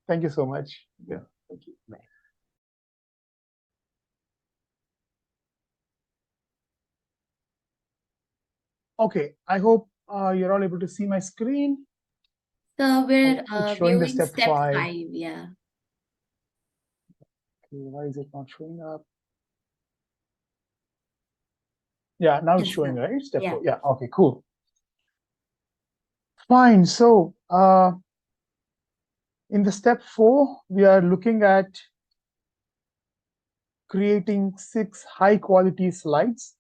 Thank you so much. Yeah, thank you. Bye. Okay, I hope you're all able to see my screen. So we're It's showing the viewing step step 5. 5, yeah. Okay, why is it not showing up? Yeah, now it's Yes, showing, sir. right? Step Yeah. 4. Yeah, okay, cool. Fine. So in the step 4, we are looking at creating 6 high-quality slides.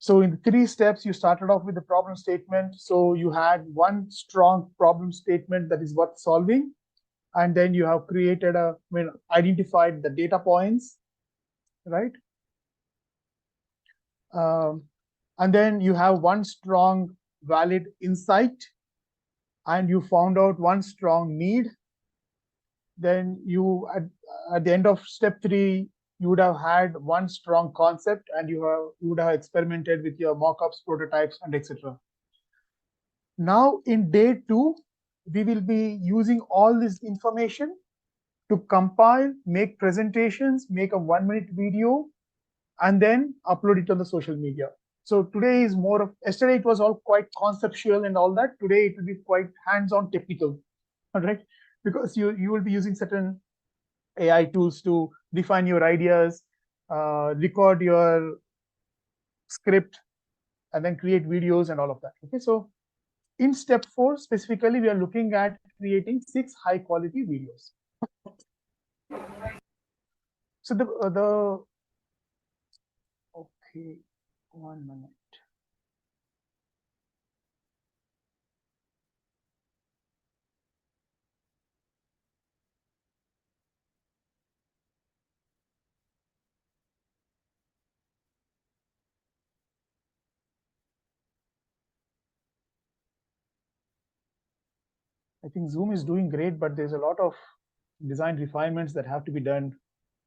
So in the 3 steps, you started off with the problem statement. So you had one strong problem statement that is worth solving. And then you have created identified the data points, right? And then you have one strong, valid insight, and you found out one strong need. Then you, at the end of step 3, you would have had one strong concept, and you would have experimented with your mockups, prototypes, and etc. Now in day 2, we will be using all this information to compile, make presentations, make a 1-minute video, and then upload it on the social media. So today is more of, yesterday it was all quite conceptual and all that. Today it will be quite hands-on technical, all right? Because you will be using certain AI tools to define your ideas, record your script, and then create videos and all of that. Okay, so in step 4 specifically, we are looking at creating 6 high-quality videos. So okay, 1 minute. I think Zoom is doing great, but there's a lot of design refinements that have to be done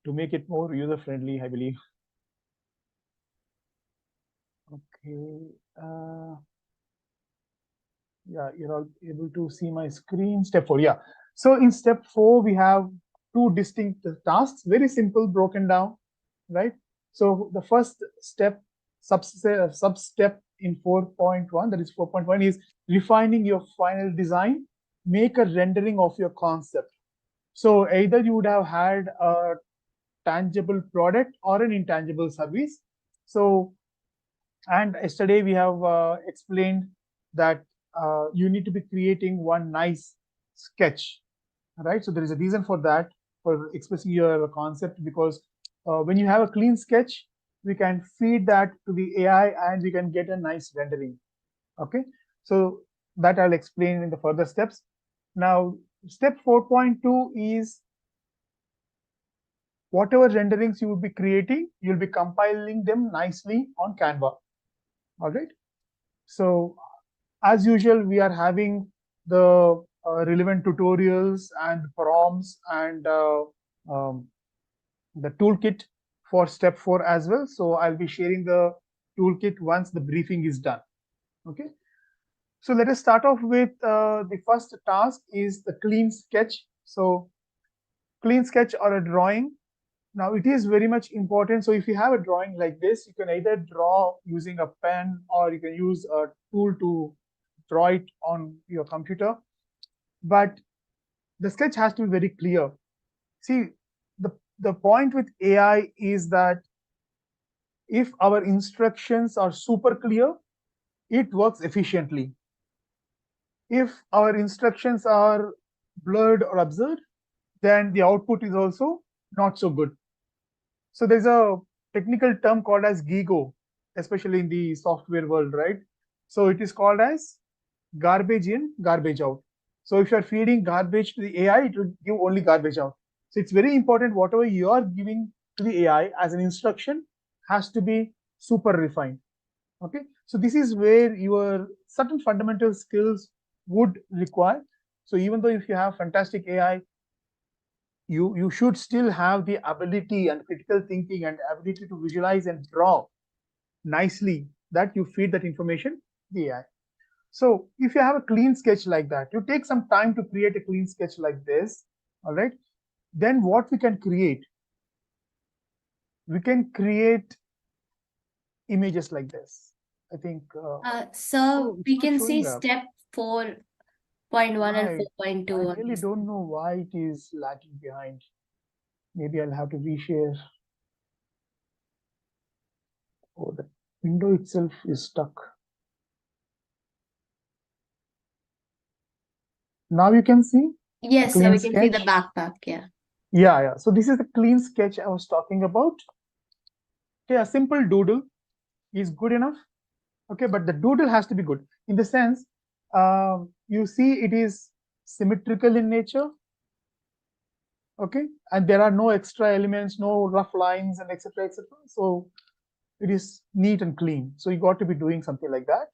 to make it more user-friendly, I believe. Okay. Yeah, you're all able to see my screen. Step 4, yeah. So in step 4, we have 2 distinct tasks, very simple, broken down, right? So the first step, sub-step in 4.1, that is 4.1, is refining your final design, make a rendering of your concept. So either you would have had a tangible product or an intangible service. So, and yesterday we have explained that you need to be creating one nice sketch, right? So there is a reason for that, for expressing your concept, because when you have a clean sketch, we can feed that to the AI and we can get a nice rendering. Okay, so that I'll explain in the further steps. Now, step 4.2 is whatever renderings you will be creating, you'll be compiling them nicely on Canva. All right. So as usual, we are having the relevant tutorials and prompts and the toolkit for step 4 as well. So I'll be sharing the toolkit once the briefing is done. Okay. So let us start off with the first task is the clean sketch. So clean sketch or a drawing. Now it is very much important. So if you have a drawing like this, you can either draw using a pen or you can use a tool to draw it on your computer. But the sketch has to be very clear. See, the point with AI is that if our instructions are super clear, it works efficiently. If our instructions are blurred or absurd, then the output is also not so good. So there's a technical term called as GIGO, especially in the software world, right? So it is called as garbage in, garbage out. So if you're feeding garbage to the AI, it will give only garbage out. So it's very important whatever you are giving to the AI as an instruction has to be super refined. Okay, so this is where your certain fundamental skills would require. So even though if you have fantastic AI, you should still have the ability and critical thinking and ability to visualize and draw nicely that you feed that information to the AI. So if you have a clean sketch like that, you take some time to create a clean sketch like this. All right. Then what we can create? We can create images like this. I think, So oh, it's we not can see showing up. step 4.1 and I 4.2 I on really this. don't know why it is lagging behind. Maybe I'll have to reshare. Oh, the window itself is stuck. Now you can see a Yes, clean we can see the sketch. backpack. Yeah. Yeah, yeah. So this is the clean sketch I was talking about. Okay, a simple doodle is good enough. Okay, but the doodle has to be good in the sense, you see it is symmetrical in nature. Okay, and there are no extra elements, no rough lines, and etc. etc. So it is neat and clean. So you got to be doing something like that.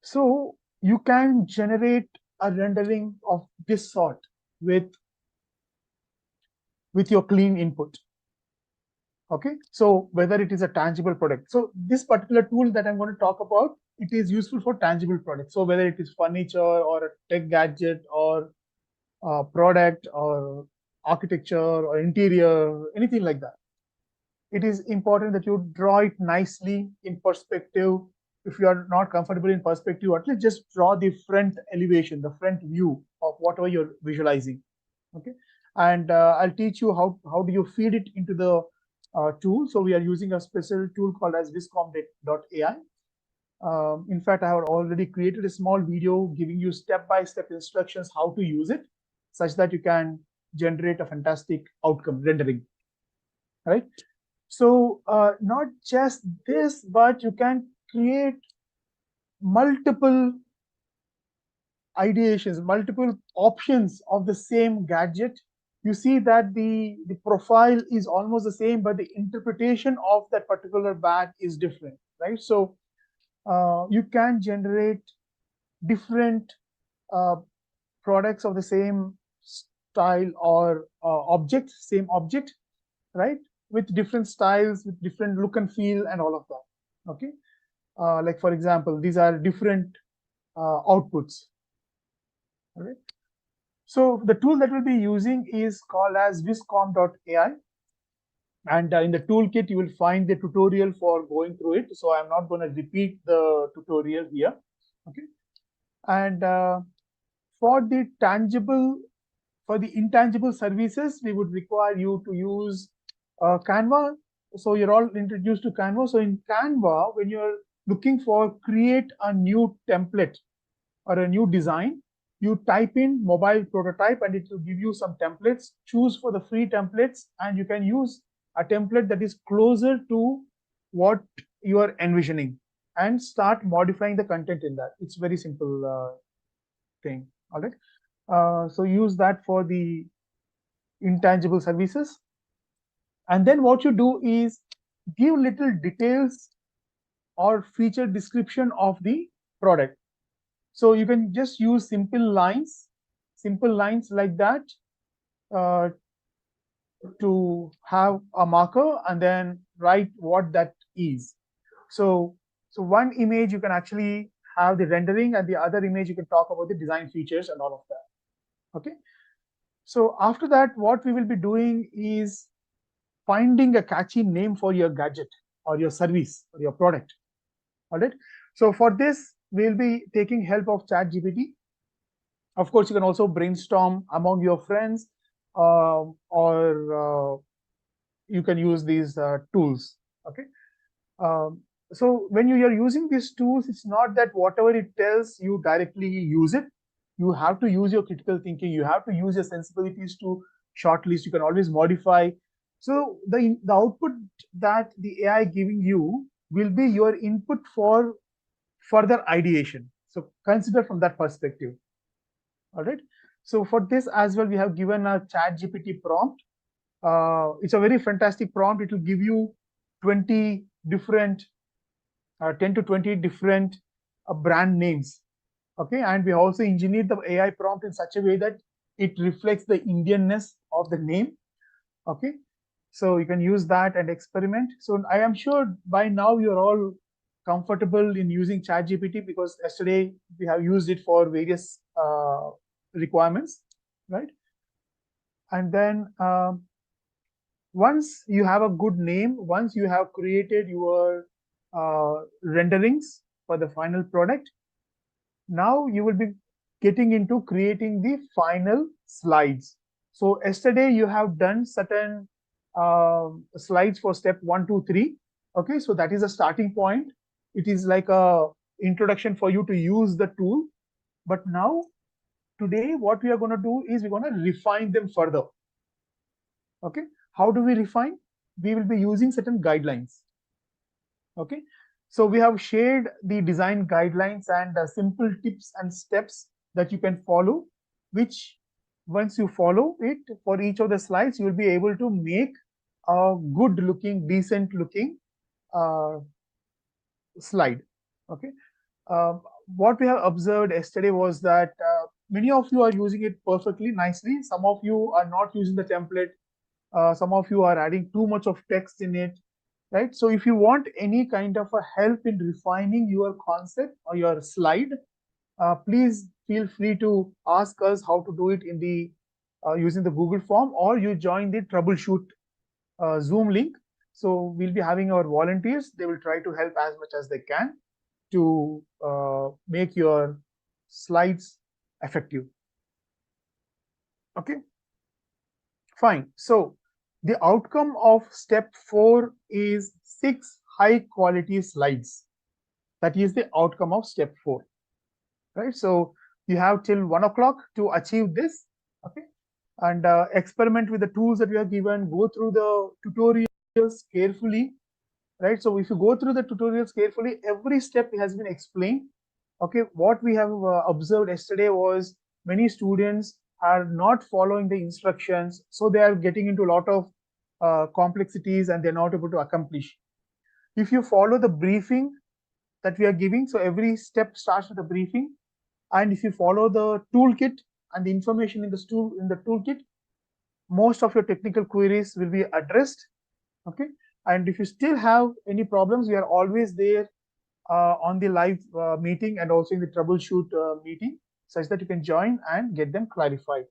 So you can generate a rendering of this sort with your clean input. Okay, so whether it is a tangible product, so this particular tool that I'm going to talk about, it is useful for tangible products. So whether it is furniture or a tech gadget or a product or architecture or interior, anything like that, it is important that you draw it nicely in perspective. If you are not comfortable in perspective, at least just draw the front elevation, the front view of whatever you're visualizing. Okay, and I'll teach you how do you feed it into the tool. So we are using a special tool called as viscom.ai. In fact, I have already created a small video giving you step-by-step instructions how to use it, such that you can generate a fantastic outcome rendering. Right. So not just this, but you can create multiple ideations, multiple options of the same gadget. You see that the profile is almost the same, but the interpretation of that particular bag is different, right? So you can generate different uh, products of the same style or object, same object, right? With different styles, with different look and feel, and all of that. Okay, like for example, these are different outputs. All right. So the tool that we'll be using is called as viscom.ai. And in the toolkit, you will find the tutorial for going through it. So I'm not going to repeat the tutorial here. Okay. And for the tangible, for the intangible services, we would require you to use Canva. So you're all introduced to Canva. So in Canva, when you're looking for create a new template or a new design, you type in mobile prototype and it will give you some templates. Choose for the free templates, and you can use a template that is closer to what you are envisioning and start modifying the content in that. It's very simple thing. All right. So use that for the intangible services. And then what you do is give little details or feature description of the product. So you can just use simple lines like that uh, to have a marker and then write what that is. So, so one image you can actually have the rendering, and the other image you can talk about the design features and all of that. Okay. So after that, what we will be doing is finding a catchy name for your gadget or your service or your product. All right. So for this, we'll be taking help of ChatGPT. Of course, you can also brainstorm among your friends, or you can use these tools. Okay. So when you are using these tools, it's not that whatever it tells you directly use it. You have to use your critical thinking. You have to use your sensibilities to shortlist. You can always modify. So the output that the AI giving you will be your input for further ideation. So consider from that perspective. All right. So for this as well, we have given a chat GPT prompt. It's a very fantastic prompt. It will give you 20 different, 10 to 20 different brand names. Okay. And we also engineered the AI prompt in such a way that it reflects the Indianness of the name. Okay. So you can use that and experiment. So I am sure by now you're all comfortable in using ChatGPT, because yesterday we have used it for various requirements, right? And then once you have a good name, once you have created your renderings for the final product, now you will be getting into creating the final slides. So yesterday you have done certain slides for step 1, 2, 3. Okay, so that is a starting point. It is like a introduction for you to use the tool. But now today what we are going to do is we're going to refine them further. Okay, how do we refine? We will be using certain guidelines. Okay, so we have shared the design guidelines and simple tips and steps that you can follow, which once you follow it for each of the slides, you will be able to make a good looking, decent looking slide. Okay, what we have observed yesterday was that many of you are using it perfectly nicely. Some of you are not using the template. Some of you are adding too much of text in it, right? So if you want any kind of a help in refining your concept or your slide, please feel free to ask us how to do it in the using the Google form, or you join the troubleshoot Zoom link. So we'll be having our volunteers. They will try to help as much as they can to make your slides effective. Okay, fine. So the outcome of step 4 is 6 high quality slides. That is the outcome of step 4, right? So you have till 1 o'clock to achieve this. Okay, and experiment with the tools that we are given. Go through the tutorials carefully, right? So if you go through the tutorials carefully, every step has been explained. Okay, what we have observed yesterday was many students are not following the instructions, so they are getting into a lot of complexities and they're not able to accomplish. If you follow the briefing that we are giving, so every step starts with a briefing, and if you follow the toolkit and the information in the toolkit, most of your technical queries will be addressed. Okay, and if you still have any problems, we are always there on the live meeting and also in the troubleshoot meeting, such that you can join and get them clarified.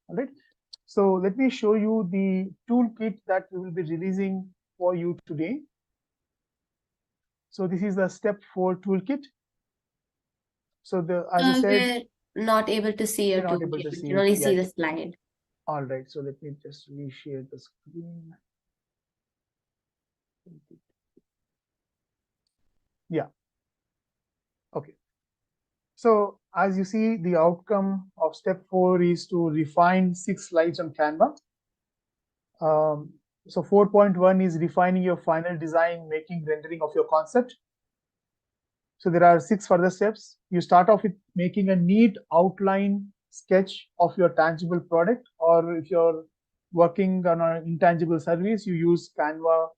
All right, so let me show you the toolkit that we will be releasing for you today. So this is the step 4 toolkit. So as I said, we're not able to see your we're not able toolkit. to We see can it only see yet. the slide. All right, so let me just reshare the screen. Yeah. Okay. So as you see, the outcome of step 4 is to refine 6 slides on Canva. So 4.1 is refining your final design, making rendering of your concept. So there are 6 further steps. You start off with making a neat outline sketch of your tangible product, or if you're working on an intangible service, you use Canva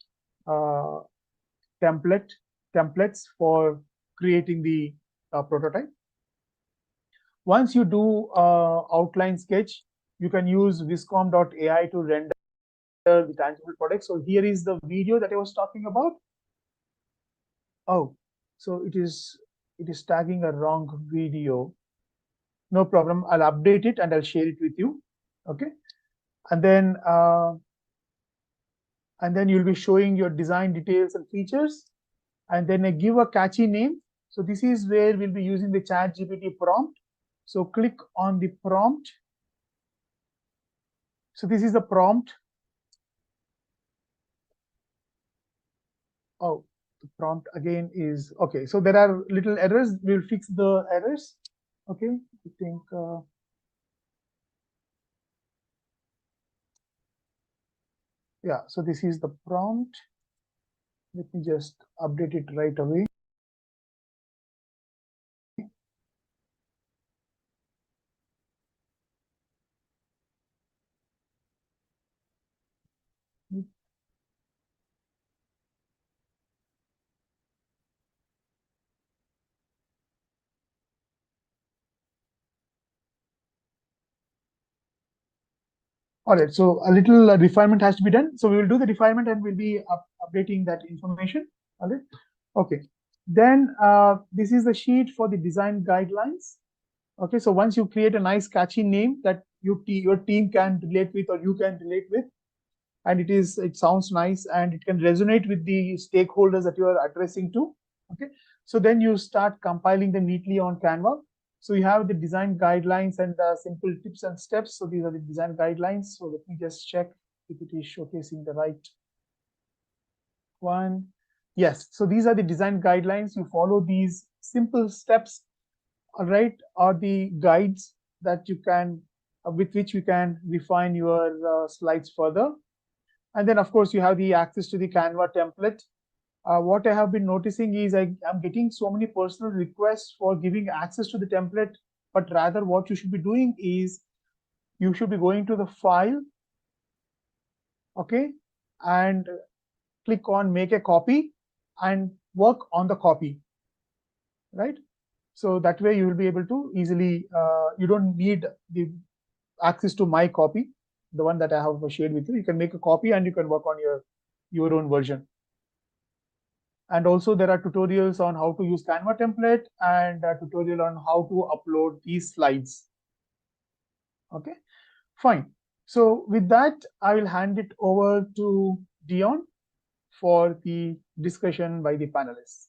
templates for creating the prototype. Once you do outline sketch, you can use viscom.ai to render the tangible product. So here is the video that I was talking about. Oh, so it is tagging a wrong video. No problem. I'll update it and I'll share it with you. Okay, and then you'll be showing your design details and features, and then I give a catchy name. So this is where we'll be using the ChatGPT prompt. So click on the prompt. So this is the prompt. Oh, the prompt again is okay. So there are little errors. We'll fix the errors. Okay, I think yeah. So this is the prompt. Let me just update it right away. All right, so a little refinement has to be done. So we will do the refinement and we'll be updating that information. All right, okay. Then this is the sheet for the design guidelines. Okay, so once you create a nice catchy name that your team can relate with or you can relate with, and it sounds nice and it can resonate with the stakeholders that you are addressing to. Okay, so then you start compiling them neatly on Canva. So you have the design guidelines and simple tips and steps. So these are the design guidelines. So let me just check if it is showcasing the right one. Yes, so these are the design guidelines. You follow these simple steps, all right, are the guides that you can with which you can refine your slides further. And then, of course, you have the access to the Canva template. What I have been noticing is I'm getting so many personal requests for giving access to the template, but rather what you should be doing is you should be going to the file, okay, and click on make a copy and work on the copy, right? So that way you will be able to easily, you don't need the access to my copy, the one that I have shared with you. You can make a copy and you can work on your own version. And also there are tutorials on how to use Canva template and a tutorial on how to upload these slides. Okay, fine. So with that, I will hand it over to Dion for the discussion by the panelists.